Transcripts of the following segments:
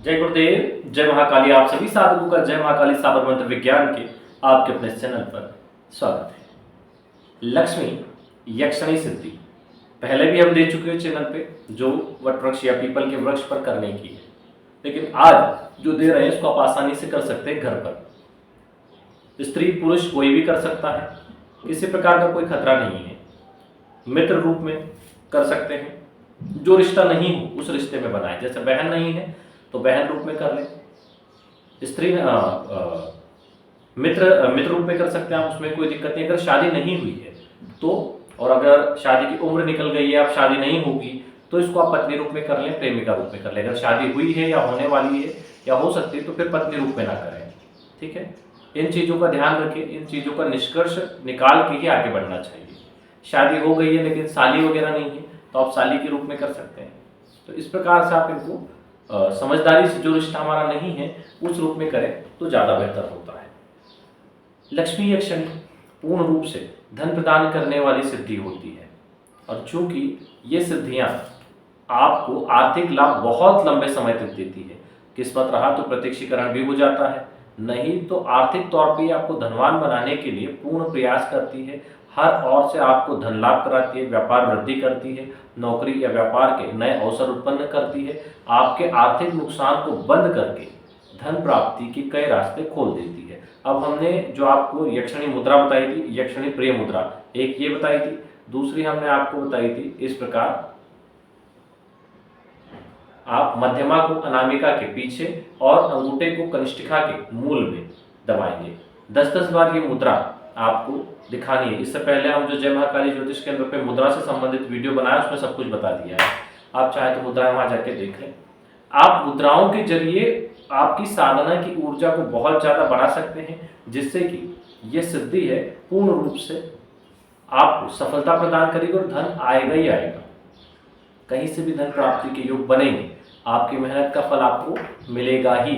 जय गुरुदेव, जय महाकाली। आप सभी साधकों का जय महाकाली साबर मंत्र विज्ञान के आपके अपने चैनल पर स्वागत है। लक्ष्मी यक्षणी सिद्धि पहले भी हम दे चुके हैं चैनल पे, जो वट वृक्ष या पीपल के वृक्ष पर करने की है, लेकिन आज जो दे रहे हैं इसको आप आसानी से कर सकते हैं घर पर। स्त्री पुरुष कोई भी कर सकता है, किसी प्रकार का कोई खतरा नहीं है। मित्र रूप में कर सकते हैं, जो रिश्ता नहीं हो उस रिश्ते में बनाए। जैसे बहन नहीं है तो बहन रूप में कर लें, स्त्री मित्र रूप में कर सकते हैं आप, उसमें कोई दिक्कत नहीं। अगर शादी नहीं हुई है तो, और अगर शादी की उम्र निकल गई है, अब शादी नहीं होगी, तो इसको आप पत्नी रूप में कर लें, प्रेमिका रूप में कर लें। अगर शादी हुई है या होने वाली है या हो सकती है तो फिर पत्नी रूप में ना करें। ठीक है, इन चीज़ों का ध्यान रखें, इन चीज़ों का निष्कर्ष निकाल के ही आगे बढ़ना चाहिए। शादी हो गई है लेकिन साली वगैरह नहीं है तो आप साली के रूप में कर सकते हैं। तो इस प्रकार से आप इनको समझदारी से, जो रिश्ता हमारा नहीं है उस रूप में करें तो ज़्यादा बेहतर होता है। लक्ष्मी यक्षणी पूर्ण रूप से धन प्रदान करने वाली सिद्धि होती है, और चूंकि ये सिद्धियां आपको आर्थिक लाभ बहुत लंबे समय तक देती है। किस्मत रहा तो प्रत्यक्षीकरण भी हो जाता है, नहीं तो आर्थिक तौर पर आपको धनवान बनाने के लिए पूर्ण प्रयास करती है। हर ओर से आपको धन लाभ कराती है, व्यापार वृद्धि करती है, नौकरी या व्यापार के नए अवसर उत्पन्न करती है, आपके आर्थिक नुकसान को बंद करके धन प्राप्ति के कई रास्ते खोल देती है। अब हमने जो आपको यक्षणी मुद्रा बताई थी, यक्षणी प्रिय मुद्रा, एक ये बताई थी, दूसरी हमने आपको बताई थी इस प्रकार आप मध्यमा को अनामिका के पीछे और अंगूठे को कनिष्ठिका के मूल में दबाएंगे। 10-10 बार ये मुद्रा आपको दिखानी है। इससे पहले हम जो जय महाकाली ज्योतिष केंद्र पे मुद्रा से संबंधित वीडियो बनाया उसमें सब कुछ बता दिया है, आप चाहे तो मुद्राएं वहां जाके देख लें। आप मुद्राओं के जरिए आपकी साधना की ऊर्जा को बहुत ज्यादा बढ़ा सकते हैं, जिससे कि ये सिद्धि है पूर्ण रूप से आपको सफलता प्रदान करेगी और धन आएगा ही आएगा। कहीं से भी धन प्राप्ति के योग बनेंगे, आपकी मेहनत का फल आपको मिलेगा ही।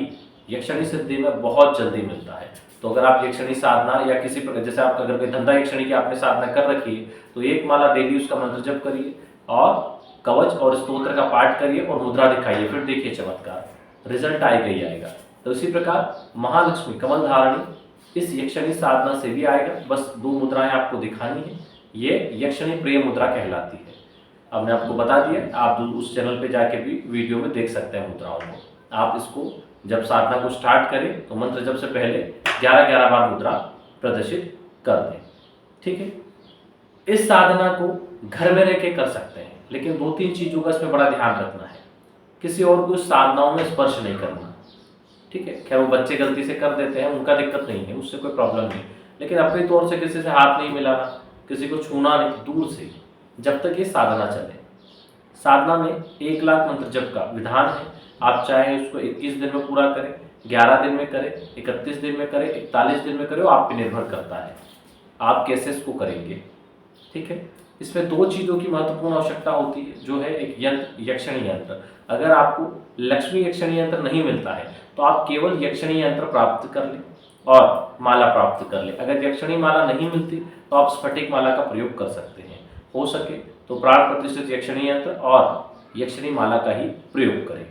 यक्षणी सिद्धि में बहुत जल्दी मिलता है। तो अगर आप यक्षणी साधना या किसी प्रकार, जैसे आप अगर कोई धंधा यक्षणी की आपने साधना कर रखी है तो एक माला डेली उसका मंत्र जप करिए और कवच और स्तोत्र का पाठ करिए और मुद्रा दिखाइए, फिर देखिए चमत्कार, रिजल्ट आएगा ही आएगा। तो इसी प्रकार महालक्ष्मी कमल धारणी इस यक्षणी साधना से भी आएगा। बस 2 मुद्राएं आपको दिखानी है, ये यक्षणी प्रिय मुद्रा कहलाती है। अब मैं आपको बता दिया, आप उस चैनल पे जाके भी वीडियो में देख सकते हैं मुद्राओं को। आप इसको जब साधना को स्टार्ट करें तो मंत्र जप से पहले 11-11 बार मुद्रा प्रदर्शित कर दें। ठीक है, इस साधना को घर में रह के कर सकते हैं, लेकिन 2-3 चीज़ों का इसमें बड़ा ध्यान रखना है। किसी और को साधनाओं में स्पर्श नहीं करना। ठीक है, खैर वो बच्चे गलती से कर देते हैं, उनका दिक्कत नहीं है, उससे कोई प्रॉब्लम नहीं, लेकिन अपने तौर से किसी से हाथ नहीं मिलाना, किसी को छूना नहीं, दूर से, जब तक ये साधना चले। साधना में 1 लाख मंत्र जप का विधान है। आप चाहे उसको 21 दिन में पूरा करें, 11 दिन में करें, 31 दिन में करें, 41 दिन में करें, वो आप पे निर्भर करता है आप कैसे इसको करेंगे। ठीक है, इसमें 2 चीज़ों की महत्वपूर्ण आवश्यकता होती है, जो है एक यंत्र, यक्षणी यंत्र। अगर आपको लक्ष्मी यक्षणी यंत्र नहीं मिलता है तो आप केवल यक्षणी यंत्र प्राप्त कर लें और माला प्राप्त कर लें। अगर यक्षणी माला नहीं मिलती तो आप स्फटिक माला का प्रयोग कर सकते हैं। हो सके तो प्राण प्रतिष्ठित यक्षणी यंत्र और यक्षणी माला का ही प्रयोग करें।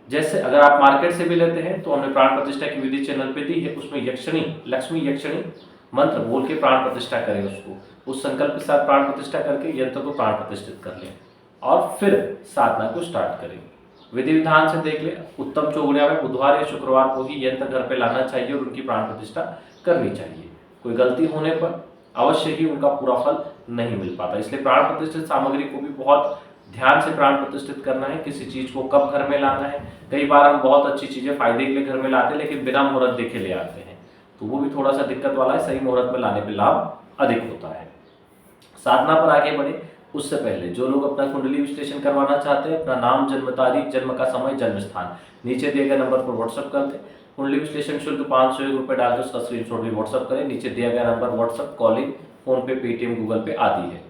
जैसे अगर आप मार्केट से भी लेते हैं तो हमने प्राण प्रतिष्ठा की विधि चैनल पे दी है, उसमें यक्षणी, लक्ष्मी यक्षणी मंत्र बोल के प्राण प्रतिष्ठा करें, उसको उस संकल्प के साथ प्राण प्रतिष्ठा करके यंत्र को प्राण प्रतिष्ठित कर लें और फिर साधना को स्टार्ट करें। विधि विधान से देख लें, उत्तम चौगुड़िया में बुधवार या शुक्रवार को ही यंत्र घर पे लाना चाहिए और उनकी प्राण प्रतिष्ठा करनी चाहिए। कोई गलती होने पर अवश्य ही उनका पूरा फल नहीं मिल पाता, इसलिए प्राण प्रतिष्ठित सामग्री को भी बहुत ध्यान से प्राण प्रतिष्ठित करना है। किसी चीज को कब घर में लाना है, कई बार हम बहुत अच्छी चीजें फायदे के लिए घर में लाते हैं लेकिन बिना मुहूर्त देखे ले आते हैं, तो वो भी थोड़ा सा दिक्कत वाला है। सही मुहूर्त में लाने पे लाभ अधिक होता है। साधना पर आगे बढ़े उससे पहले जो लोग अपना कुंडली विश्लेषण करवाना चाहते हैं, अपना नाम, जन्म तारीख, जन्म का समय, जन्म स्थान नीचे दिए गए नंबर पर व्हाट्सअप कर दें। कुंडली विश्लेषण शुल्क 501 रुपये डालकर उसका स्क्रीनशॉट भी व्हाट्सअप करें। नीचे दिया गया नंबर व्हाट्सअप, कॉलिंग, फोन पे, पेटीएम, गूगल पे आदि है।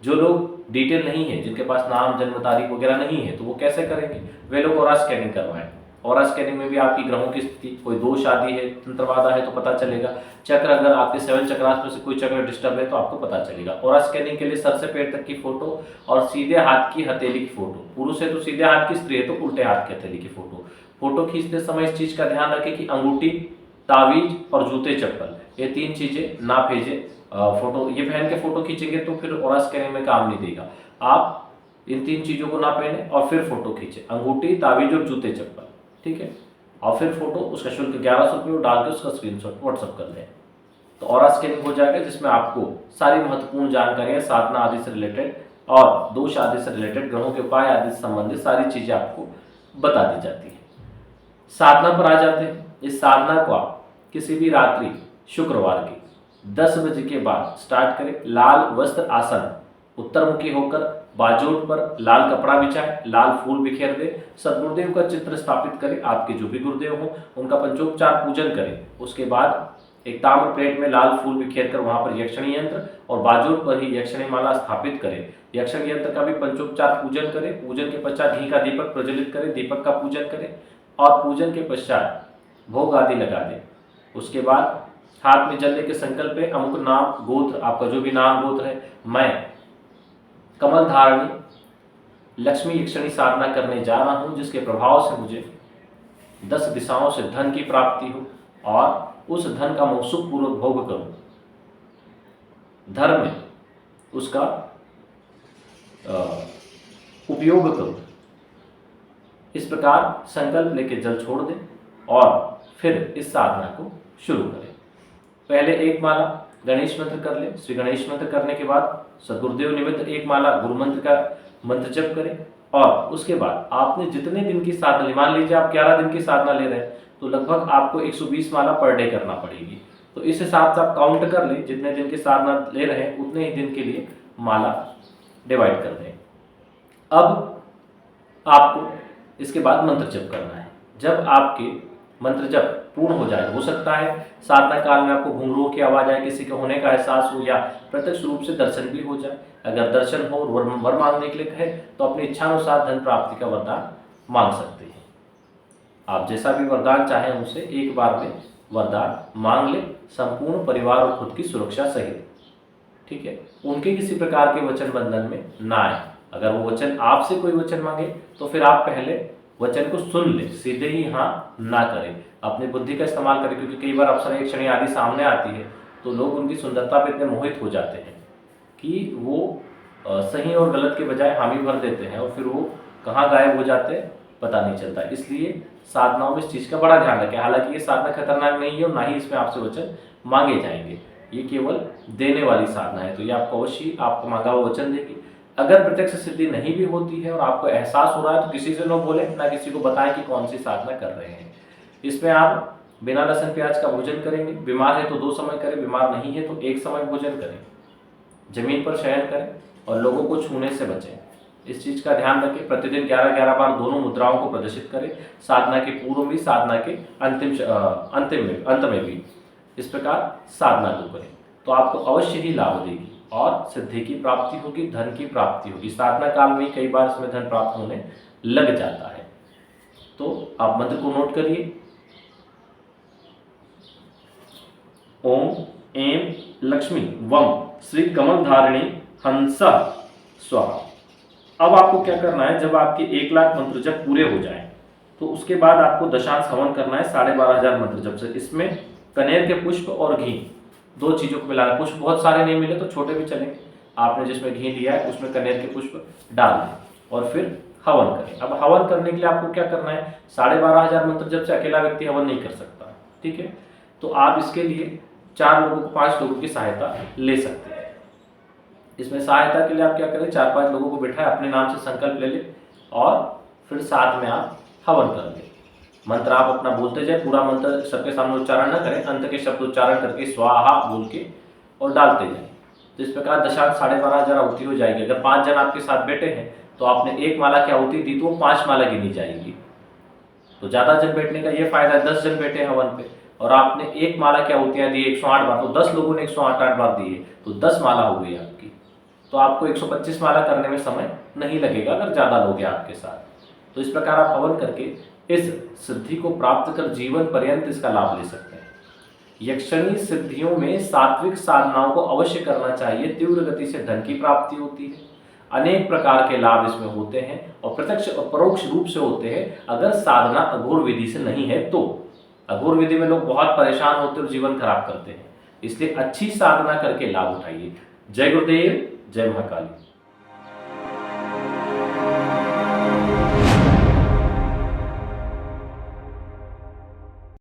जो लोग डिटेल नहीं है, जिनके पास नाम, जन्म तारीख वगैरह नहीं है, तो वो कैसे करेंगे? वे लोग और स्कैनिंग करवाएं। और स्कैनिंग में भी आपकी ग्रहों की स्थिति, कोई दोष आदि है, तंत्रबाधा है तो पता चलेगा। चक्र, अगर आपके 7 चक्रास में से कोई चक्र डिस्टर्ब है तो आपको पता चलेगा। और स्कैनिंग के लिए सर से पैर तक की फोटो और सीधे हाथ की हथेली की फोटो, पुरुष है तो सीधे हाथ की, स्त्री है तो उल्टे हाथ की हथेली की फोटो। फोटो खींचते समय इस चीज का ध्यान रखें कि अंगूठी, तावीज और जूते चप्पल, ये 3 चीजें ना भेजें। फोटो ये पहन के फोटो खींचेंगे तो फिर और स्कैनिंग में काम नहीं देगा। आप इन 3 चीजों को ना पहने और फिर फोटो खींचे, अंगूठी, तावीज और जूते चप्पल, ठीक है। और फिर फोटो, उसका शुल्क 1100 रुपये डाल के उसका स्क्रीनशॉट व्हाट्सअप कर दें, तो और स्कैनिंग हो जाएगा, जिसमें आपको सारी महत्वपूर्ण जानकारियां साधना आदि से रिलेटेड और दोष आदि से रिलेटेड, ग्रहों के उपाय आदि से संबंधित सारी चीजें आपको बता दी जाती है। साधना पर आ जाते हैं। इस साधना को आप किसी भी रात्रि शुक्रवार की 10 बजे के बाद स्टार्ट करें। लाल वस्त्र आसन, उत्तरमुखी होकर बाजूट पर लाल कपड़ा बिछाएं, लाल फूल बिखेर दें, सदगुरुदेव का चित्र स्थापित करें, आपके जो भी गुरुदेव हों उनका पंचोपचार पूजन करें। उसके बाद एक ताम्र प्लेट में लाल फूल बिखेर कर वहां पर यक्षिणी यंत्र और बाजूट पर ही यक्षिणी माला स्थापित करें। यक्षिणी यंत्र का भी पंचोपचार पूजन करें। पूजन के पश्चात घी का दीपक प्रज्वलित करें, दीपक का पूजन करें और पूजन के पश्चात भोग आदि लगा दें। उसके बाद हाथ में जलने के संकल्प है, अमुक नाम गोत्र, आपका जो भी नाम गोत्र है, मैं कमल धारणी लक्ष्मी यक्षिणी साधना करने जा रहा हूं, जिसके प्रभाव से मुझे 10 दिशाओं से धन की प्राप्ति हो और उस धन का मैं सुखपूर्वक भोग करूं, धर्म में उसका उपयोग करूं। इस प्रकार संकल्प लेके जल छोड़ दें और फिर इस साधना को शुरू करें। पहले एक माला गणेश मंत्र कर लें। श्री गणेश मंत्र करने के बाद सदगुरुदेव निमित्त एक माला गुरु मंत्र का मंत्र जप करें और उसके बाद आपने जितने दिन की साधना ली, मान लीजिए आप 11 दिन की साधना ले रहे हैं तो लगभग आपको 120 माला पर डे करना पड़ेगी। तो इस हिसाब से आप काउंट कर लें, जितने दिन की साधना ले रहे हैं उतने ही दिन के लिए माला डिवाइड कर दें। अब आपको इसके बाद मंत्र जप करना है। जब आपके मंत्र जप पूर्ण हो जाए, हो सकता है साधना काल में आपको घुंघरूओं की आवाज आए, किसी के होने का एहसास हो या प्रत्यक्ष रूप से दर्शन भी हो जाए। अगर दर्शन हो और वर मांगने के लिए कहे तो अपनी इच्छानुसार धन प्राप्ति का वरदान मांग सकते हैं। आप जैसा भी वरदान चाहें उनसे एक बार में वरदान मांग ले, संपूर्ण परिवार और खुद की सुरक्षा सहित, ठीक है। उनके किसी प्रकार के वचन बंधन में ना आए। अगर वो वचन आपसे कोई वचन मांगे तो फिर आप पहले वचन को सुन ले, सीधे ही हाँ ना करें, अपनी बुद्धि का इस्तेमाल करें। क्योंकि कई बार अप्सरा यक्षिणी आदि सामने आती है तो लोग उनकी सुंदरता पर इतने मोहित हो जाते हैं कि वो सही और गलत के बजाय हामी भर देते हैं और फिर वो कहाँ गायब हो जाते हैं पता नहीं चलता। इसलिए साधनाओं में इस चीज़ का बड़ा ध्यान रखें। हालांकि ये साधना खतरनाक नहीं है और ना ही इसमें आपसे वचन मांगे जाएंगे, ये केवल देने वाली साधना है। तो ये आपको अवश्य आपको मांगा हुआ वचन देगी। अगर प्रत्यक्ष सिद्धि नहीं भी होती है और आपको एहसास हो रहा है तो किसी से न बोले, ना किसी को बताएं कि कौन सी साधना कर रहे हैं। इसमें आप बिना लहसुन प्याज का भोजन करेंगे। बीमार है तो 2 समय करें, बीमार नहीं है तो 1 समय भोजन करें। जमीन पर शयन करें और लोगों को छूने से बचें। इस चीज़ का ध्यान रखें। प्रतिदिन 11-11 बार दोनों मुद्राओं को प्रदर्शित करें, साधना के पूर्व भी, साधना के अंत में भी। इस प्रकार साधना को करें तो आपको अवश्य ही लाभ देगी और सिद्धि की प्राप्ति होगी, धन की प्राप्ति होगी। साधना काल में ही कई बार इसमें धन प्राप्त होने लग जाता है। तो आप मंत्र को नोट करिए। ओम ऐं लक्ष्मी वम श्री कमल धारिणी हंसा स्वाहा। अब आपको क्या करना है, जब आपके 1 लाख मंत्र जप पूरे हो जाएं तो उसके बाद आपको दशांश हवन करना है 12,500 मंत्र जप से। इसमें कनेर के पुष्प और घी 2 चीज़ों को मिलाना। पुष्प बहुत सारे नहीं मिले तो छोटे भी चलेंगे। आपने जिसमें घी लिया है उसमें कनेर के पुष्प डाल दें और फिर हवन करें। अब हवन करने के लिए आपको क्या करना है, 12,500 मंत्र जप से अकेला व्यक्ति हवन नहीं कर सकता, ठीक है। तो आप इसके लिए 4 लोगों को, 5 लोगों की सहायता ले सकते हैं। इसमें सहायता के लिए आप क्या करें, 4-5 लोगों को बिठाएं, अपने नाम से संकल्प ले लें और फिर साथ में आप हवन कर दें। मंत्र आप अपना बोलते जाए, पूरा मंत्र सबके सामने उच्चारण न करें, अंत के शब्द उच्चारण करके स्वाहा बोल के और डालते जाएं। तो इस प्रकार दशांश 12,500 आहुति हो जाएगी। अगर 5 जन आपके साथ बैठे हैं तो आपने 1 माला की आहुति दी तो वो 5 माला गिनी जाएगी। तो ज़्यादा जन बैठने का ये फायदा है, 10 जन बैठे हवन पे और आपने 1 माला की आहुतियाँ दी 108 बार, तो 10 लोगों ने 108 बार दी है तो 10 माला हो गई आपकी। तो आपको 125 माला करने में समय नहीं लगेगा अगर ज़्यादा लोग हैं आपके साथ। तो इस प्रकार आप हवन करके इस सिद्धि को प्राप्त कर जीवन पर्यंत इसका लाभ ले सकते हैं। यक्षिणी सिद्धियों में सात्विक साधनाओं को अवश्य करना चाहिए। तीव्र गति से धन की प्राप्ति होती है, अनेक प्रकार के लाभ इसमें होते हैं और प्रत्यक्ष और परोक्ष रूप से होते हैं अगर साधना अघोर विधि से नहीं है तो। अघोर विधि में लोग बहुत परेशान होते हैं और जीवन खराब करते हैं, इसलिए अच्छी साधना करके लाभ उठाइए। जय गुरुदेव, जय महाकाली।